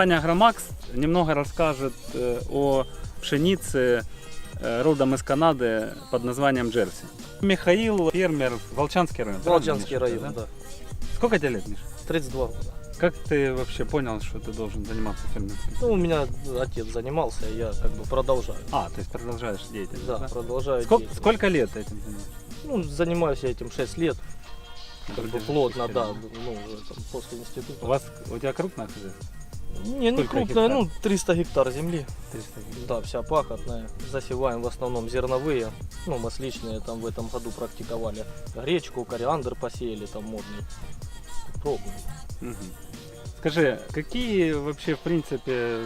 Компания Агромакс немного расскажет о пшенице родом из Канады под названием Джерси. Михаил, фермер, Волчанский район. Волчанский район, да. Сколько тебе лет, Миша? 32 года. Как ты вообще понял, что ты должен заниматься фермерством? Ну, у меня отец занимался, я как бы продолжаю. То есть продолжаешь деятельность, Да, да? продолжаю деятельность. Сколько лет ты этим занимаешься? Ну, занимаюсь я этим 6 лет. Как бы Держишь плотно, шесть да, лет. ну, уже там, после института. У тебя крупное хозяйство? Не Сколько крупная, гектар? 300 гектар земли. 300 гектаров. Да, вся пахотная. Засеваем в основном зерновые, ну, масличные, там в этом году практиковали. Гречку, кориандр посеяли, там модный. Пробуем. Мгм. Скажи, какие вообще в принципе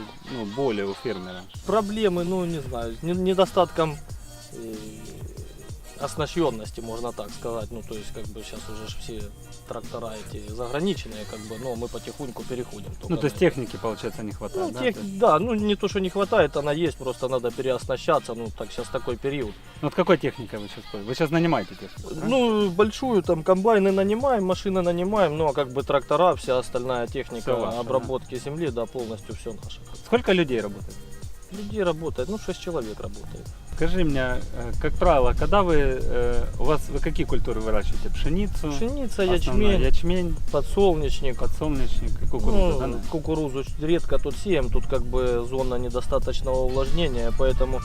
боли у фермера? Проблемы, ну, не знаю, недостатком оснащенности, можно так сказать. Ну, то есть, как бы сейчас уже все трактора эти заграниченные, как бы, но мы потихоньку переходим. То есть на техники, получается, не хватает, Ну, да? да, ну не то, что не хватает, она есть, просто надо переоснащаться, ну так сейчас такой период. Вот какой техникой вы сейчас пользуетесь? Вы сейчас нанимаете технику? да? Ну, большую там комбайны нанимаем, машины нанимаем, ну а как бы трактора, вся остальная техника Всё ваше, обработки земли, да, полностью все наше. Сколько людей работает? Людей работает, ну 6 человек работает. Скажи мне, как правило, когда вы какие культуры выращиваете? Пшеницу? Пшеница, Основная ячмень, подсолнечник. подсолнечник и кукуруза, да, Ну, наверное? кукурузу редко тут сеем, тут как бы зона недостаточного увлажнения, поэтому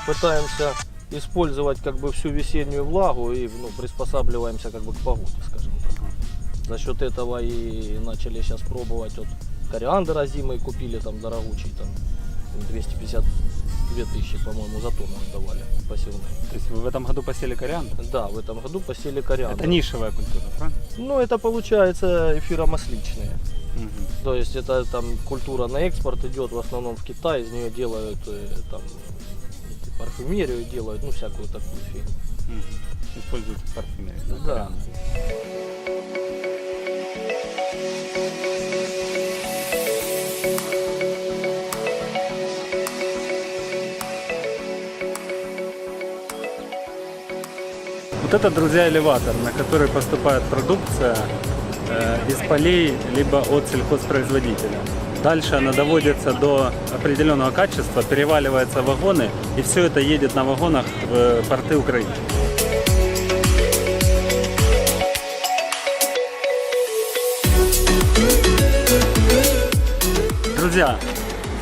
пытаемся использовать как бы всю весеннюю влагу и приспосабливаемся как бы к погоде, скажем так. За счет этого и начали сейчас пробовать вот кориандр озимый купили, там дорогучий, там 252 тысячи, по-моему, за тонну отдавали посевной. То есть вы в этом году посели кориандр? Да, в этом году посели кориандр. Это нишевая культура, правильно? Ну, это получается эфиромасличные. Мгм. То есть это там культура на экспорт идет в основном в Китай, из нее делают там парфюмерию делают, ну всякую такую фигню. Мгм. Используете в парфюмерии, да? Да. кориандр. Вот это, друзья, элеватор, на который поступает продукция из полей либо от сельхозпроизводителя. Дальше она доводится до определенного качества, переваливается в вагоны, и все это едет на вагонах в порты Украины. Друзья,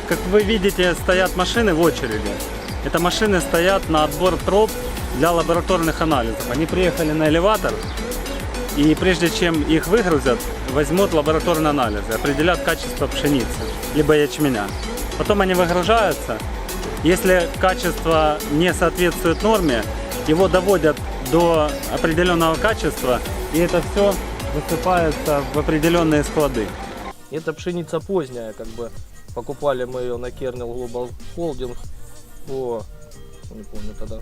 как вы видите, стоят машины в очереди. Это машины стоят на отбор проб для лабораторных анализов. Они приехали на элеватор, и прежде чем их выгрузят, возьмут лабораторные анализы, определят качество пшеницы, либо ячменя. Потом они выгружаются. Если качество не соответствует норме, его доводят до определенного качества, и это все высыпается в определенные склады. Это пшеница поздняя, как бы покупали мы ее на Kernel Global Holding по, не помню тогда,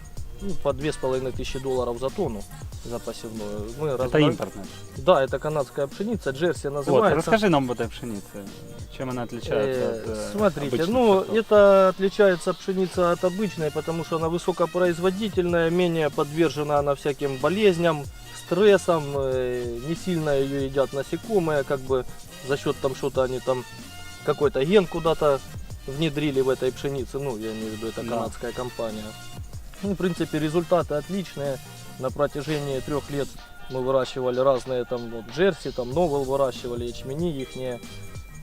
по $2500 за тонну за посевную. Это импортная. Да, это канадская пшеница, Джерси Вот, называется. расскажи нам об этой пшенице, чем она отличается от Смотрите, обычных ну сортов. это отличается пшеница от обычной, потому что она высокопроизводительная, менее подвержена она всяким болезням, стрессам, не сильно ее едят насекомые, как бы за счет там что-то они там какой-то ген куда-то внедрили в этой пшенице, ну я имею в виду, это Да. канадская компания. Ну, в принципе, результаты отличные. На протяжении 3 лет мы выращивали разные там вот Джерси, там Новел выращивали, ячмени ихние.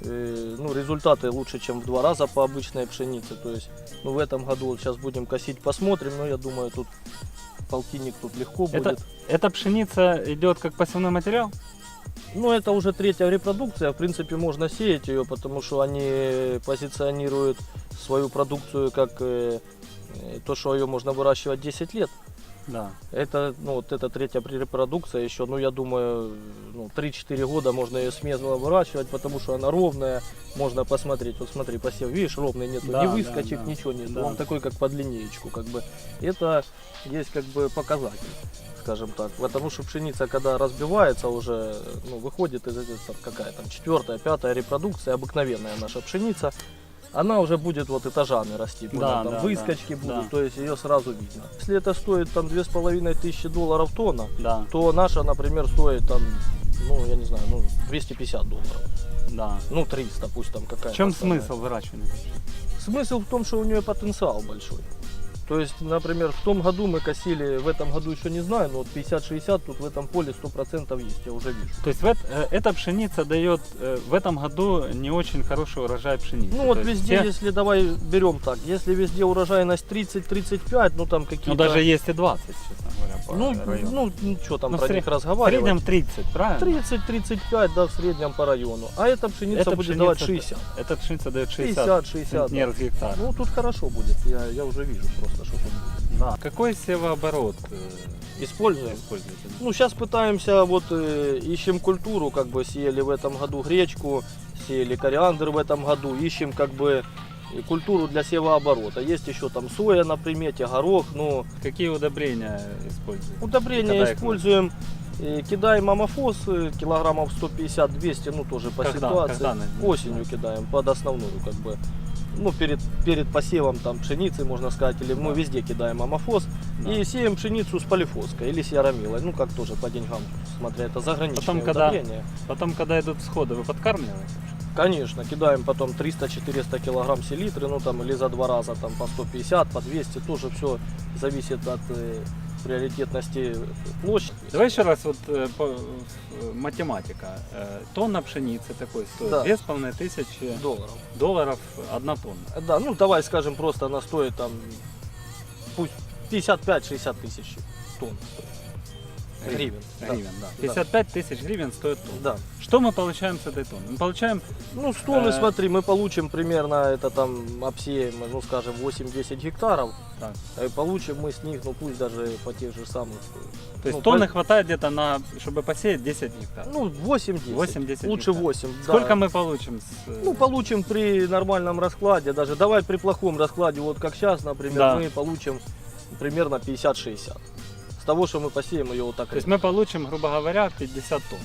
Ну, результаты лучше, чем в 2 раза по обычной пшенице. То есть, ну, в этом году вот сейчас будем косить, посмотрим. Но я думаю, тут полтинник тут легко будет. Эта пшеница идет как посевной материал? Ну, это уже 3-я репродукция. В принципе, можно сеять ее, потому что они позиционируют свою продукцию как то, что ее можно выращивать 10 лет. Да. Это, ну, вот эта 3-я репродукция еще, ну, я думаю, 3-4 года можно ее смело выращивать, потому что она ровная, можно посмотреть, вот смотри, посев, видишь, ровный нету, Да, ни да, выскочек, да. ничего нету, Да. он такой, как под линеечку, как бы, это есть, как бы, показатель, скажем так, потому что пшеница, когда разбивается уже, ну, выходит из этой, там, какая там, 4-я, 5-я репродукция, обыкновенная наша пшеница, она уже будет вот этажами расти, Да, там да, выскочки да, будут, да. то есть ее сразу видно. Если это стоит там $2500 тонна, Да. то наша, например, стоит там ну, я не знаю, ну, $250. Да. Ну, 300, пусть там какая-то. В чем самая. смысл выращивания? Смысл в том, что у нее потенциал большой. То есть, например, в том году мы косили, в этом году еще не знаю, но вот 50-60 тут в этом поле 100% есть, я уже вижу. То есть эта пшеница дает в этом году не очень хороший урожай пшеницы. Ну вот То есть везде, те- если давай берем так, если везде урожайность 30-35, ну там какие-то... Ну даже есть и 20, честно говоря, по Ну, району. ну, что там Ну, про в них В разговаривать. среднем 30, правильно? 30-35, да, в среднем по району. А эта пшеница Эта будет пшеница- давать 60. Эта пшеница дает 60 60, центнеров с гектара. Ну тут хорошо будет, я уже вижу просто, что тут будет. Да. Какой севооборот Используем. используете? Ну, сейчас пытаемся, вот ищем культуру, как бы сеяли в этом году гречку, сеяли кориандр в этом году, ищем как бы культуру для севооборота. Есть еще там соя на примете, горох, но Какие удобрения используете? удобрения Когда их используем, кидаем амофос килограммов 150-200, ну тоже по Когда? ситуации. Когда начинаете? Осенью кидаем под основную, как бы. Ну, перед посевом там пшеницы, можно сказать, или мы Да. везде кидаем амофос. Да. И сеем пшеницу с полифоской или с яромилой, ну как тоже по деньгам, смотря это заграничное Потом, когда- удобрение. Потом, когда идут всходы, вы подкармливаете? Конечно, кидаем потом 300-400 килограмм селитры, ну там или за 2 раза там по 150, по 200, тоже все зависит от приоритетности площади. Давай еще раз, вот математика. Тонна пшеницы такой стоит Да. 2500 Долларов. долларов 1 тонна. Да, ну давай скажем просто, она стоит там пусть 55-60 тысяч тонн. Гривен. Гривен, да. Да. 55 тысяч гривен стоит тонна. Да. Что мы получаем с этой тонны? Мы получаем Ну, с тонны, Э. смотри, мы получим примерно, это там обсеем, ну, скажем, 8-10 гектаров. Так. И получим мы с них, ну, пусть даже по тех же самых. То есть ну, тонны хватает где-то на, чтобы посеять 10 гектаров. Ну, 8-10. 8-10 Лучше гектаров. 8. Сколько да. мы получим? Ну, получим при нормальном раскладе, даже давай при плохом раскладе, вот как сейчас, например, Да. мы получим примерно 50-60. С того, что мы посеем ее вот так. То есть мы получим, грубо говоря, 50 тонн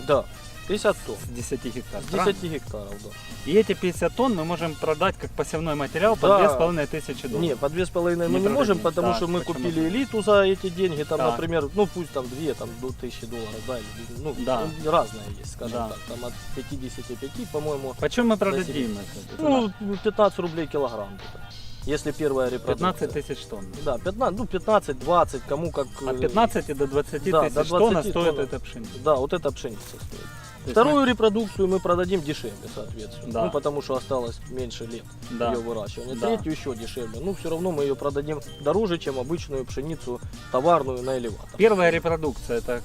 Да, 50 тонн. с 10 гектаров. С правильно? 10 гектаров, да. И эти 50 тонн мы можем продать как посевной материал по Да. 2500 долларов. Не, по 2,5 мы Не не можем, продадим. потому Так, что мы почему? купили элиту за эти деньги, там, Так. например, ну пусть там 2, там до 1000 долларов, да, или, ну, Да. ну, разные есть, скажем Да. так, там от 55, по-моему, Почем мы продадим это? ну, 15 рублей килограмм где-то. Если первая репродукция. 15 тысяч тонн. Да, 15, ну 15-20, кому как. От 15 до 20 да, тысяч до тонн 20 стоит тонн. эта пшеница. Да, вот эта пшеница стоит. То есть Вторую репродукцию мы продадим дешевле, соответственно. Да. Ну, потому что осталось меньше лет Да. ее выращивания. Да. Третью еще дешевле. Ну, все равно мы ее продадим дороже, чем обычную пшеницу товарную на элеватор. Первая репродукция, это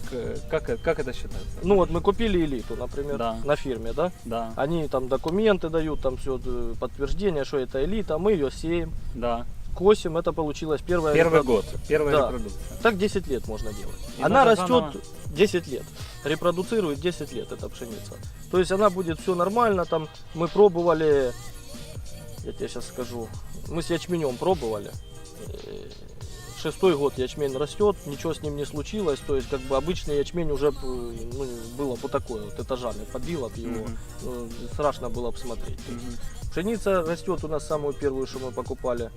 как это считается? Ну, вот мы купили элиту, например, Да. на фирме, да? Да, Они там документы дают, там все подтверждение, что это элита. Мы ее сеем, да. косим. Это получилась первая Первый репродукция. год, первая Да. репродукция. Так 10 лет можно делать. И Она надо растет заново- 10 лет. Репродуцирует 10 лет эта пшеница. То есть она будет все нормально. Там мы пробовали, я тебе сейчас скажу, мы с ячменем пробовали. 6-й год ячмень растет, ничего с ним не случилось. То есть как бы обычный ячмень уже ну, было бы такое, вот этажами побило б его. Мгм. Ну, страшно было бы смотреть. Мгм. Пшеница растет у нас самую первую, что мы покупали.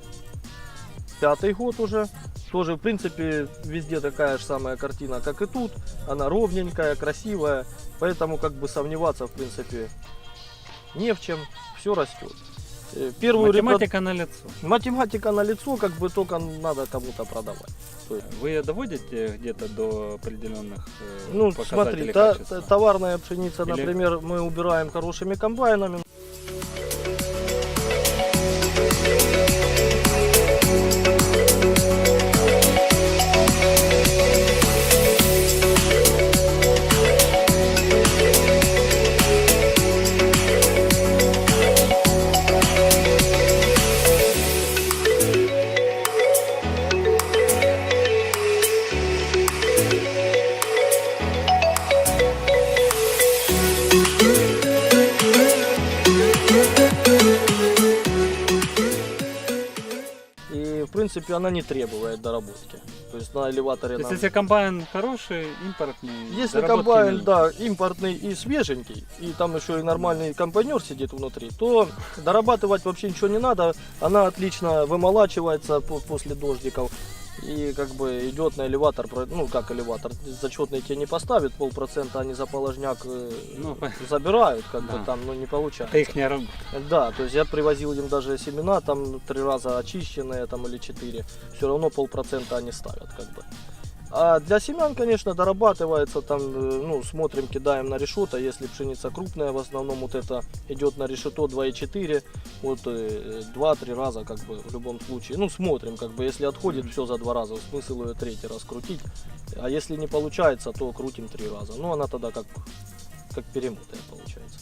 5-й год уже. Тоже, в принципе, везде такая же самая картина, как и тут. Она ровненькая, красивая. Поэтому как бы сомневаться, в принципе, не в чем. Все растет. Первую Математика на лицо. математика на лицо, как бы только надо кому-то продавать. То есть, Вы ее доводите где-то до определенных ну, показателей смотри, качества? товарная пшеница, Или- например, мы убираем хорошими комбайнами. И, в принципе, она не требует доработки. То есть на элеваторе То есть нам- если комбайн хороший, импортный, Если доработки комбайн, не- да, импортный и свеженький, и там еще и нормальный комбайнер сидит внутри, то дорабатывать вообще ничего не надо. Она отлично вымолачивается после дождиков. И как бы идет на элеватор, ну как элеватор, зачетный тебе не поставит, 0,5 они за положняк Ну, забирают, как да. бы там, ну не получается. это их не работа. Да, то есть я привозил им даже семена, там 3 раза очищенные там или 4, все равно 0,5 они ставят как бы. А для семян, конечно, дорабатывается, там, ну, смотрим, кидаем на решето, если пшеница крупная, в основном вот это идет на решето 2,4, вот 2-3 раза, как бы, в любом случае. Ну, смотрим, как бы, если отходит все за 2 раза, смысл ее 3-й раз крутить, а если не получается, то крутим 3 раза. Ну, она тогда как перемытая получается.